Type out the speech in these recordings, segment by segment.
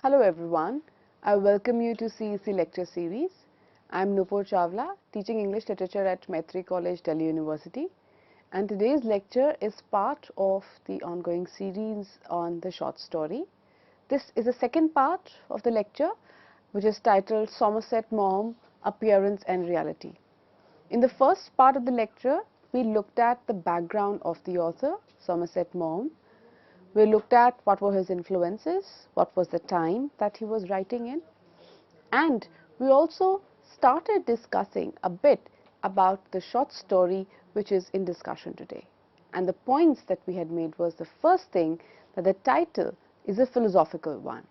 Hello everyone, I welcome you to CEC lecture series. I am Nupur Chawla, teaching English literature at Maitri College, Delhi University, and today's lecture is part of the ongoing series on the short story. This is the second part of the lecture, which is titled Somerset Maugham, Appearance and Reality. In the first part of the lecture, we looked at the background of the author, Somerset Maugham. We looked at what were his influences, what was the time that he was writing in, and we also started discussing a bit about the short story which is in discussion today. And the points that we had made was the first thing, that the title is a philosophical one,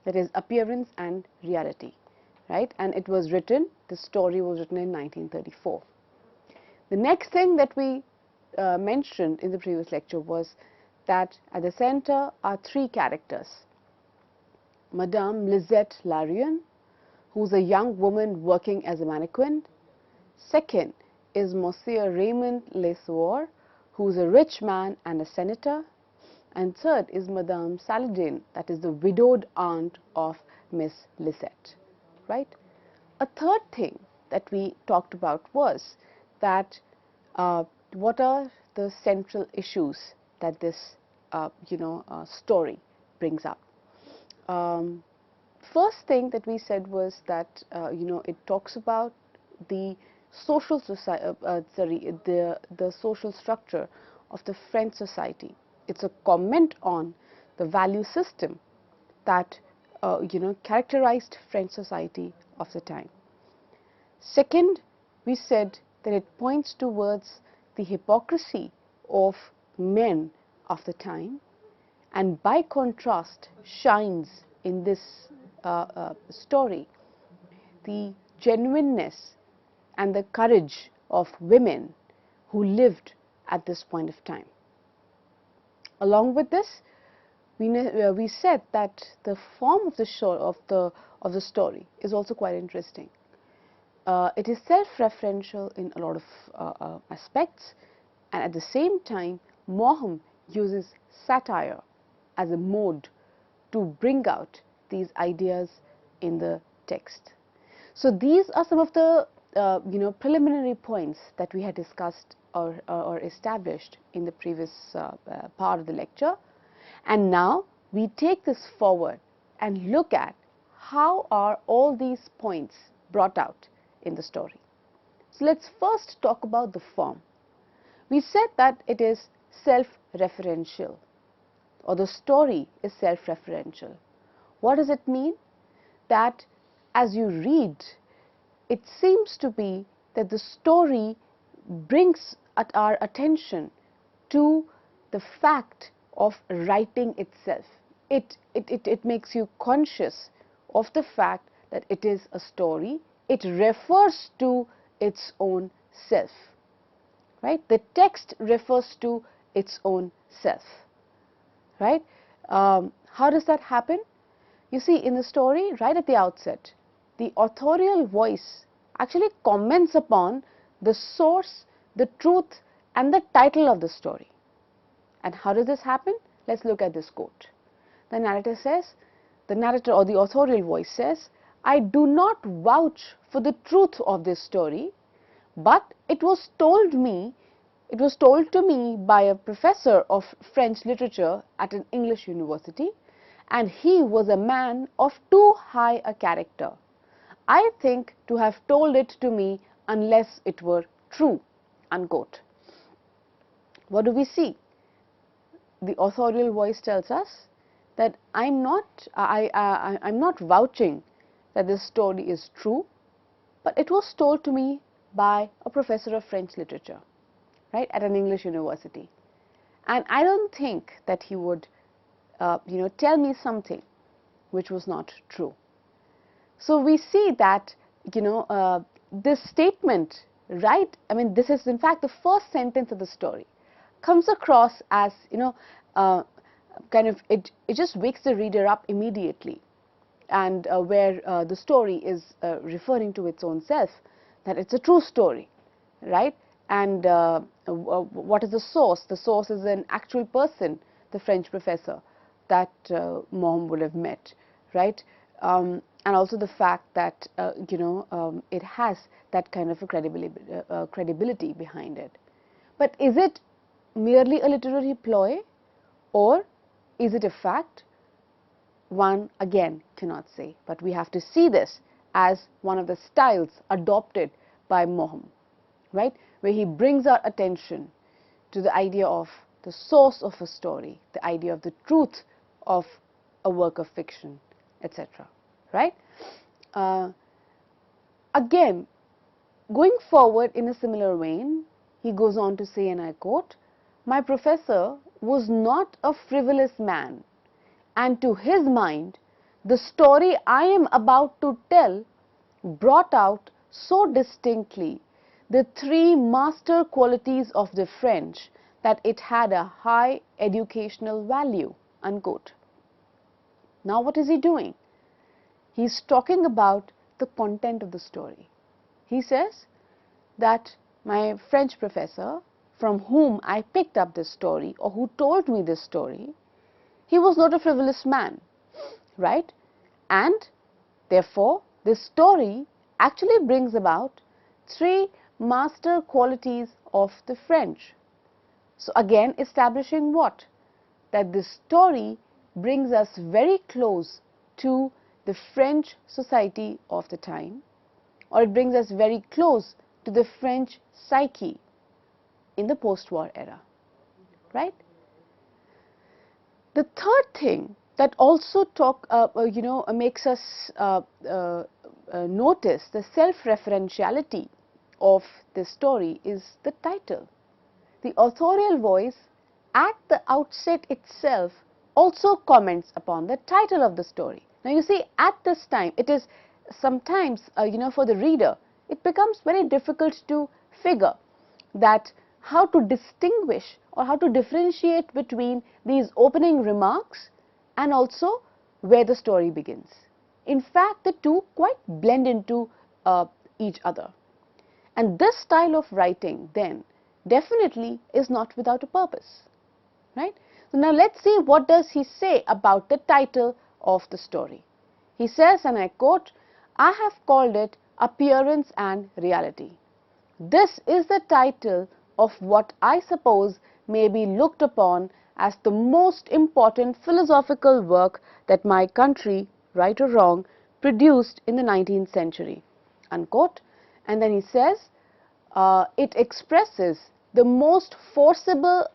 that is appearance and reality, right? And it was written, the story was written in 1934. The next thing that we mentioned in the previous lecture was that at the center are three characters: Madame Lisette Larion, who's a young woman working as a mannequin. Second is Monsieur Raymond Lesueur, who's a rich man and a senator. And third is Madame Saladin, that is the widowed aunt of Miss Lisette, right? A third thing that we talked about was that what are the central issues that this story brings up. First thing that we said was that it talks about the social society, the social structure of the French society. It's a comment on the value system that characterized French society of the time. Second, we said that it points towards the hypocrisy of men of the time, and by contrast shines in this story the genuineness and the courage of women who lived at this point of time. Along with this, we said that the form of the show of the story is also quite interesting. It is self-referential in a lot of aspects, and at the same time Maugham uses satire as a mode to bring out these ideas in the text. So these are some of the preliminary points that we had discussed or established in the previous part of the lecture, and now we take this forward and look at how are all these points brought out in the story. So let's first talk about the form. We said that it is self-referential, or the story is self-referential. What does it mean? That as you read, it seems to be that the story brings at our attention to the fact of writing itself. It makes you conscious of the fact that it is a story. It refers to its own self, right? The text refers to its own self, right? How does that happen? You see, in the story, right at the outset, the authorial voice actually comments upon the source, the truth, and the title of the story. And how does this happen? Let's look at this quote. The narrator says, the narrator or the authorial voice says, "I do not vouch for the truth of this story, but it was told to me by a professor of French literature at an English university, and he was a man of too high a character, I think, to have told it to me unless it were true," unquote. What do we see? The authorial voice tells us that I'm not vouching that this story is true, but it was told to me by a professor of French literature, right, at an English university, and I don't think that he would tell me something which was not true. So we see that this statement, right, I mean, this is in fact the first sentence of the story, comes across as it just wakes the reader up immediately, and where the story is referring to its own self, that it's a true story, right? And what is the source? The source is an actual person, the French professor that Maugham would have met, right? And also the fact that it has that kind of a credibility behind it. But is it merely a literary ploy, or is it a fact? One again cannot say, but we have to see this as one of the styles adopted by Maugham, right, where he brings our attention to the idea of the source of a story, the idea of the truth of a work of fiction, etc. Right? Again, going forward in a similar vein, he goes on to say, and I quote, "My professor was not a frivolous man, and to his mind, the story I am about to tell brought out so distinctly the three master qualities of the French that it had a high educational value." Unquote. Now what is he doing? He is talking about the content of the story. He says that my French professor, from whom I picked up this story, or who told me this story, he was not a frivolous man, right? And therefore, this story actually brings about three master qualities of the French. So again, establishing what? That this story brings us very close to the French society of the time, or it brings us very close to the French psyche in the post-war era, right? The third thing that also makes us notice the self-referentiality of this story is the title. The authorial voice at the outset itself also comments upon the title of the story. Now you see, at this time, it is sometimes, for the reader, it becomes very difficult to figure that how to distinguish or how to differentiate between these opening remarks and also where the story begins. In fact, the two quite blend into each other. And this style of writing then definitely is not without a purpose, right? So now let's see, what does he say about the title of the story. He says, and I quote, "I have called it Appearance and Reality. This is the title of what I suppose may be looked upon as the most important philosophical work that my country, right or wrong, produced in the 19th century." Unquote. And then he says, it expresses the most forcible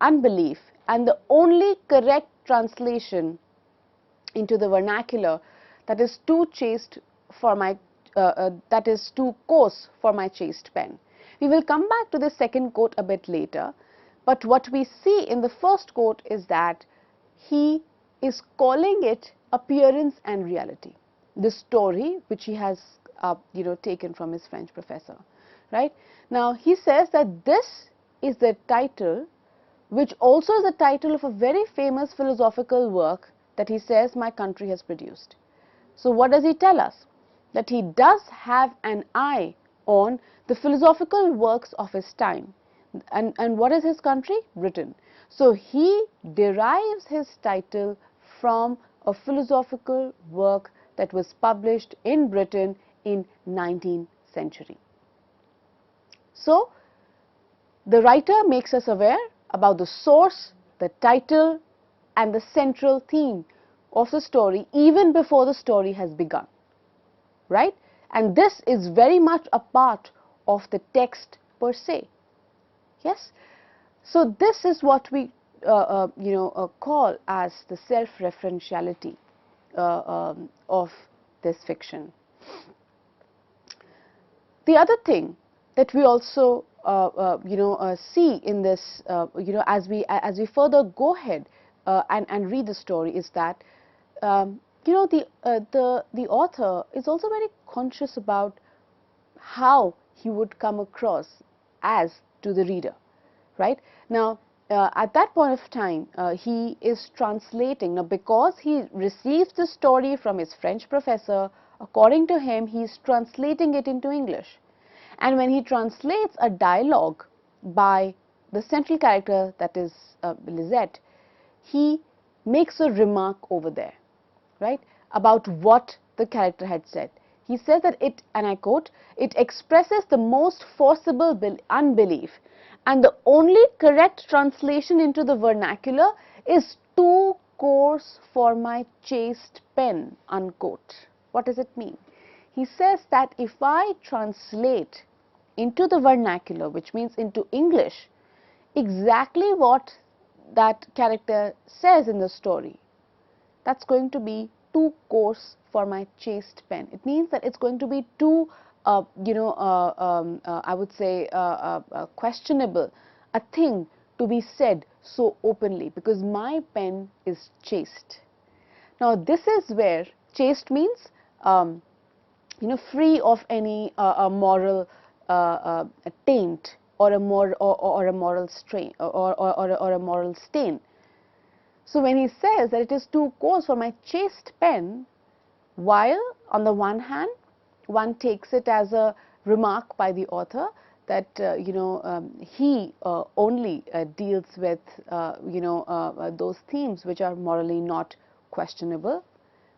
unbelief, and the only correct translation into the vernacular that is too chaste for my that is too coarse for my chaste pen. We will come back to the second quote a bit later, but what we see in the first quote is that he is calling it Appearance and Reality, the story which he has taken from his French professor, right? Now he says that this is the title, which also is the title of a very famous philosophical work that he says my country has produced. So what does he tell us? That he does have an eye on the philosophical works of his time. And what is his country? Britain. So he derives his title from a philosophical work that was published in Britain in 19th century. So the writer makes us aware about the source, the title, and the central theme of the story even before the story has begun, right? And this is very much a part of the text per se. Yes? So this is what we call as the self-referentiality of this fiction. The other thing that we also see in this, as we further go ahead and read the story, is that the author is also very conscious about how he would come across as to the reader, right? Now, at that point of time, he is translating. Now, because he receives the story from his French professor, according to him, he is translating it into English. And when he translates a dialogue by the central character, that is Lisette, he makes a remark over there, right, about what the character had said. He says that it, and I quote, "It expresses the most forcible unbelief, and the only correct translation into the vernacular is too coarse for my chaste pen," unquote. What does it mean? He says that if I translate into the vernacular, which means into English, exactly what that character says in the story, that's going to be too coarse for my chaste pen. It means that it's going to be too, I would say, questionable, a thing to be said so openly, because my pen is chaste. Now, this is where chaste means, free of any moral taint or a moral strain or a moral stain. So when he says that it is too coarse for my chaste pen, while on the one hand one takes it as a remark by the author that he only deals with those themes which are morally not questionable,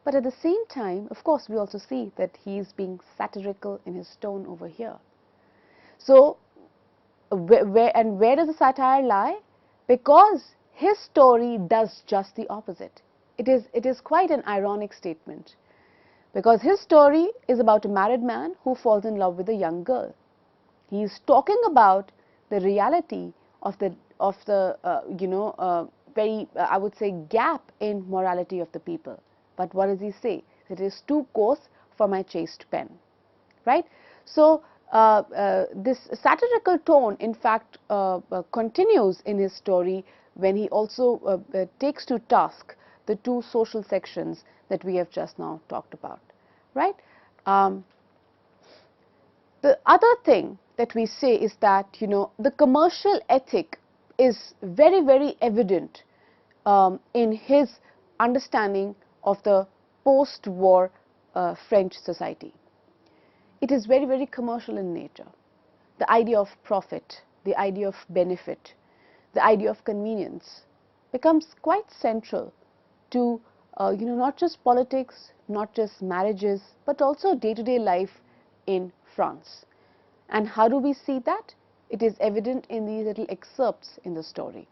but at the same time, of course, we also see that he is being satirical in his tone over here. So where does the satire lie? Because his story does just the opposite. It is quite an ironic statement, because his story is about a married man who falls in love with a young girl. He is talking about the reality of the very I would say gap in morality of the people. But what does he say? It is too coarse for my chaste pen, right? So this satirical tone, in fact, continues in his story when he also takes to task the two social sections that we have just now talked about, right? The other thing that we say is that, the commercial ethic is very, very evident in his understanding of the post-war French society. It is very, very commercial in nature. The idea of profit, the idea of benefit, the idea of convenience becomes quite central to not just politics, not just marriages, but also day-to-day life in France. And how do we see that? It is evident in these little excerpts in the story.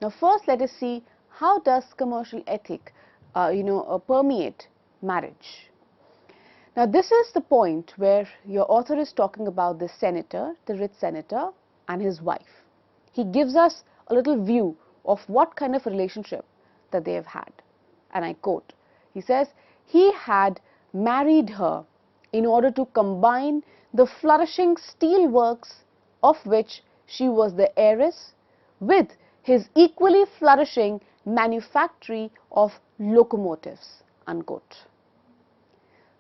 Now, first let us see how does commercial ethic permeate marriage. Now, this is the point where your author is talking about the senator, the rich senator, and his wife. He gives us a little view of what kind of relationship that they have had. And I quote, he says, "He had married her in order to combine the flourishing steel works of which she was the heiress with his equally flourishing manufactory of locomotives," unquote.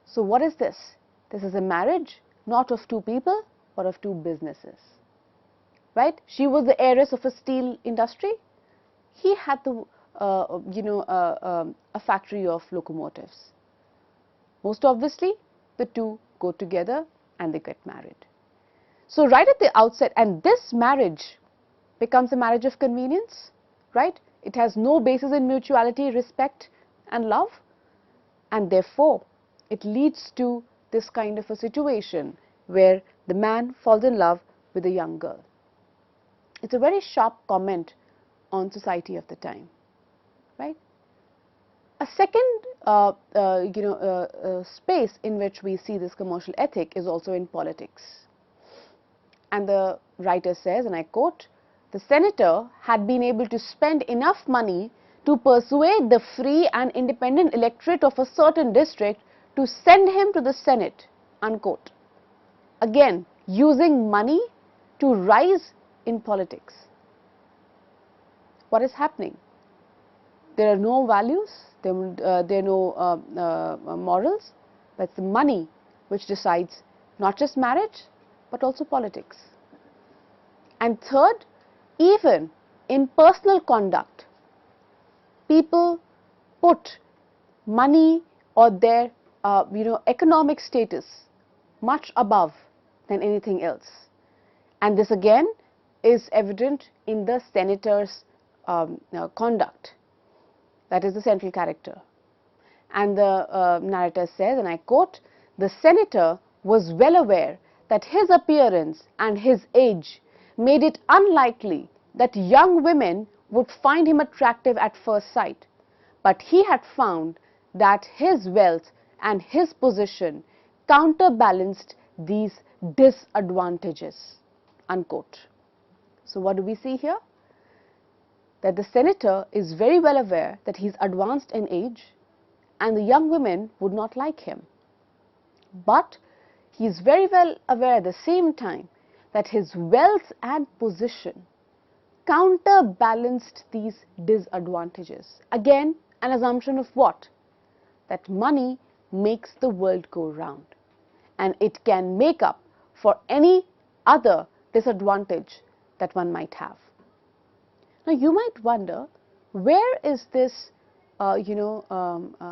So what is this? This is a marriage not of two people but of two businesses, right? She was the heiress of a steel industry. He had a factory of locomotives. Most obviously, the two go together and they get married. So right at the outset, and this marriage becomes a marriage of convenience, right? It has no basis in mutuality, respect and love, and therefore it leads to this kind of a situation where the man falls in love with a young girl. It's a very sharp comment on society of the time, right? A second space in which we see this commercial ethic is also in politics. And the writer says, and I quote, "The senator had been able to spend enough money to persuade the free and independent electorate of a certain district to send him to the Senate," unquote. Again, using money to rise in politics. What is happening? There are no values, there are no morals, but it's the money which decides not just marriage, but also politics. And third, even in personal conduct, people put money or their economic status much above than anything else. And this again is evident in the senator's conduct. That is the central character. And the narrator says, and I quote, "The senator was well aware that his appearance and his age made it unlikely that young women would find him attractive at first sight, but he had found that his wealth and his position counterbalanced these disadvantages." Unquote. So what do we see here? That the senator is very well aware that he is advanced in age and the young women would not like him. But he is very well aware at the same time that his wealth and position counterbalanced these disadvantages. Again, an assumption of what? That money makes the world go round and it can make up for any other disadvantage that one might have. Now, you might wonder, where is this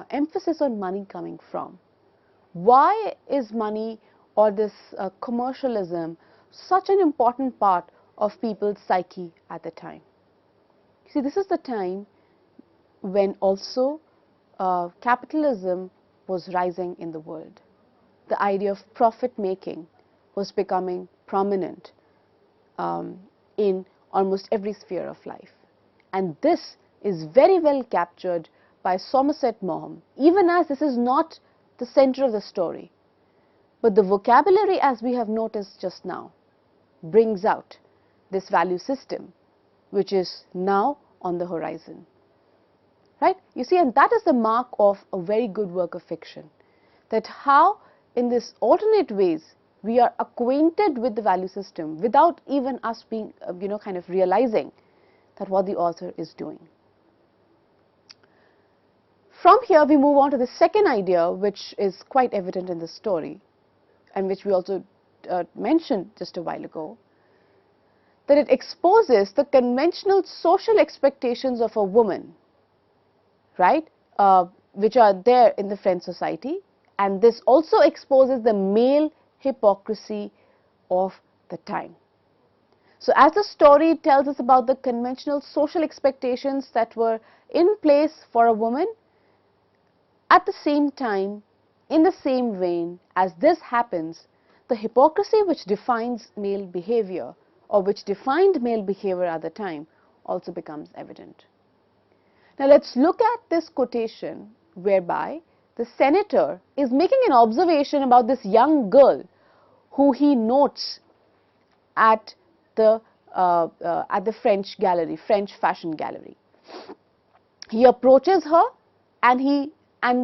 emphasis on money coming from? Why is money or this commercialism such an important part of people's psyche at the time? See, this is the time when also capitalism was rising in the world. The idea of profit making was becoming prominent in almost every sphere of life. And this is very well captured by Somerset Maugham, even as this is not the center of the story. But the vocabulary, as we have noticed just now, brings out this value system, which is now on the horizon. Right? You see, and that is the mark of a very good work of fiction, that how in this alternate ways we are acquainted with the value system without even us being, kind of realizing that what the author is doing. From here we move on to the second idea, which is quite evident in the story and which we also mentioned just a while ago, that it exposes the conventional social expectations of a woman, right, which are there in the French society, and this also exposes the male hypocrisy of the time. So as the story tells us about the conventional social expectations that were in place for a woman, at the same time, in the same vein as this happens, the hypocrisy which defines male behavior or which defined male behavior at the time also becomes evident. Now let's look at this quotation whereby the senator is making an observation about this young girl who he notes at the French fashion gallery. He approaches her and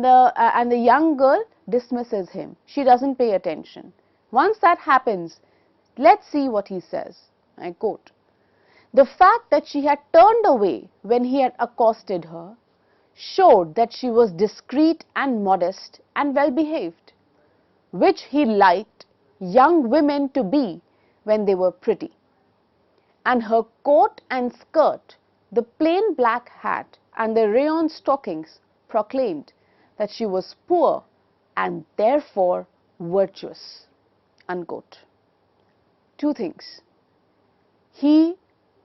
the young girl dismisses him. She doesn't pay attention. Once that happens, let's see what he says. I quote, "The fact that she had turned away when he had accosted her showed that she was discreet and modest and well behaved, which he liked young women to be when they were pretty. And her coat and skirt, the plain black hat and the rayon stockings proclaimed that she was poor and therefore virtuous." Unquote. Two things.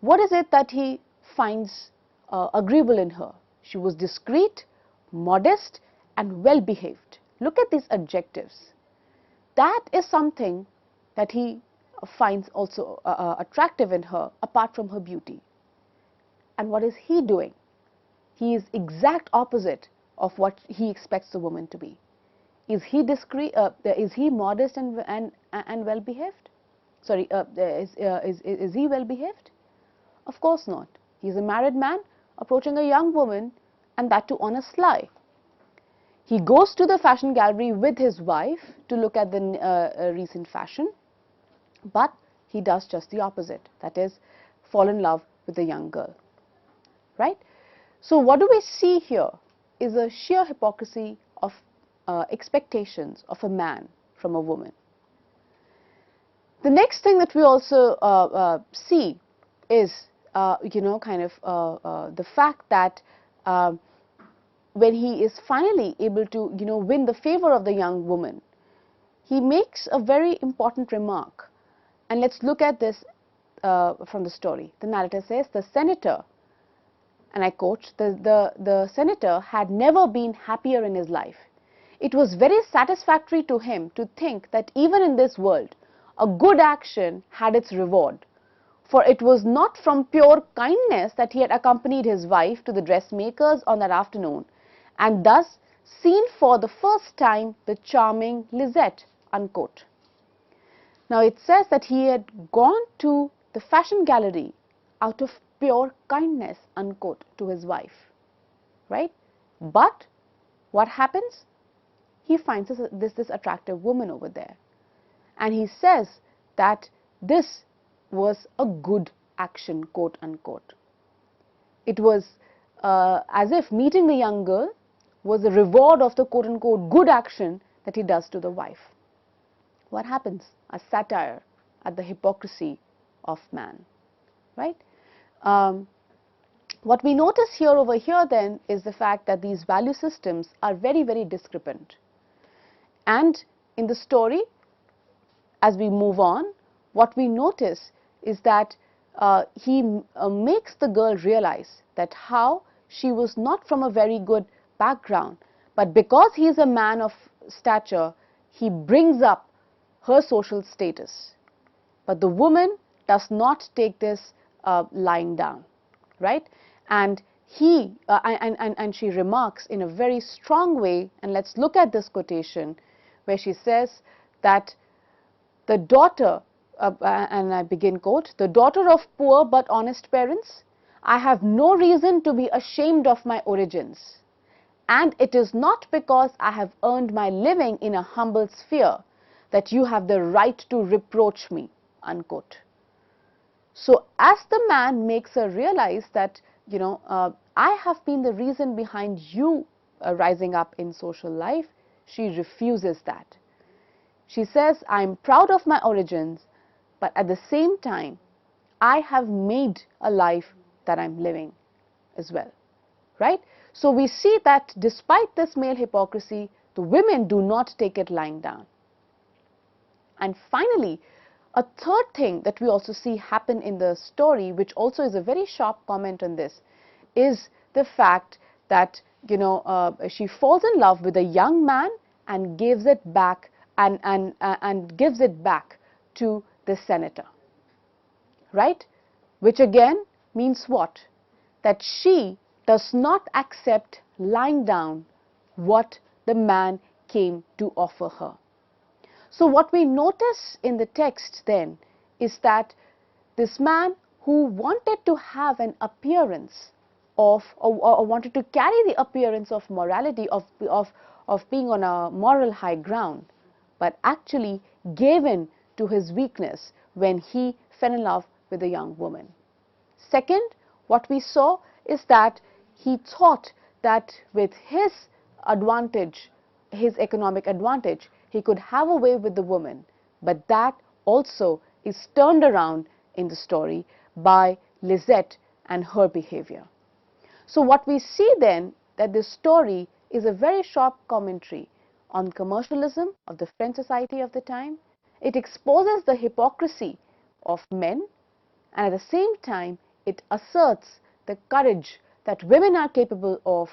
What is it that he finds agreeable in her? She was discreet, modest and well behaved. Look at these adjectives. That is something that he finds also attractive in her apart from her beauty. And what is he doing? He is exact opposite of what he expects the woman to be. Is he discreet? Is he modest and well behaved? Sorry, is he well behaved? Of course not. He is a married man approaching a young woman, and that too on a sly. He goes to the fashion gallery with his wife to look at the recent fashion, but he does just the opposite, that is, fall in love with the young girl. Right? So what do we see here is a sheer hypocrisy of expectations of a man from a woman. The next thing that we also see is, the fact that when he is finally able to, win the favor of the young woman, he makes a very important remark. And let's look at this from the story. The narrator says, "The senator and I quote, the senator had never been happier in his life. It was very satisfactory to him to think that even in this world, a good action had its reward. For it was not from pure kindness that he had accompanied his wife to the dressmaker's on that afternoon, and thus seen for the first time the charming Lisette, unquote. Now it says that he had gone to the fashion gallery out of pure kindness, unquote, to his wife, right? But what happens? He finds this attractive woman over there, and he says that this was a good action, quote unquote. It was as if meeting the young girl was the reward of the quote unquote good action that he does to the wife. What happens? A satire at the hypocrisy of man, right? What we notice here over here then is the fact that these value systems are very, very discrepant. And in the story, as we move on, what we notice is that he makes the girl realize that how she was not from a very good background, but because he is a man of stature, he brings up her social status. But the woman does not take this lying down, right? And and she remarks in a very strong way, and let's look at this quotation where she says that the daughter, and I begin quote, the daughter of poor but honest parents, I have no reason to be ashamed of my origins. And it is not because I have earned my living in a humble sphere that you have the right to reproach me, unquote. So as the man makes her realize that, I have been the reason behind you rising up in social life, she refuses that. She says, I am proud of my origins, but at the same time, I have made a life that I am living as well, right? So we see that despite this male hypocrisy, the women do not take it lying down. And finally, a third thing that we also see happen in the story, which also is a very sharp comment on this, is the fact that, she falls in love with a young man and gives it back and gives it back to the senator, right? Which again means what? That she does not accept lying down what the man came to offer her. So what we notice in the text then is that this man who wanted to have an appearance of, or wanted to carry the appearance of morality, of being on a moral high ground, but actually gave in to his weakness when he fell in love with a young woman. Second, what we saw is that he thought that with his advantage, his economic advantage, he could have a way with the woman, but that also is turned around in the story by Lisette and her behavior. So what we see then, that this story is a very sharp commentary on commercialism of the French society of the time. It exposes the hypocrisy of men, and at the same time it asserts the courage that women are capable of,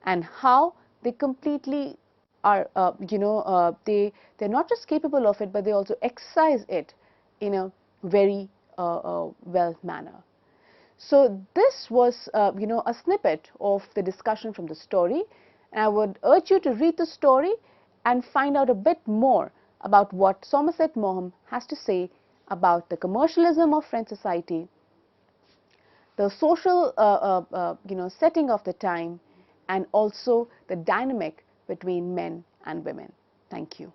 and how they completely are, they're not just capable of it, but they also exercise it in a very well manner. So this was, a snippet of the discussion from the story, and I would urge you to read the story and find out a bit more about what Somerset Maugham has to say about the commercialism of French society, the social, setting of the time, and also the dynamic between men and women. Thank you.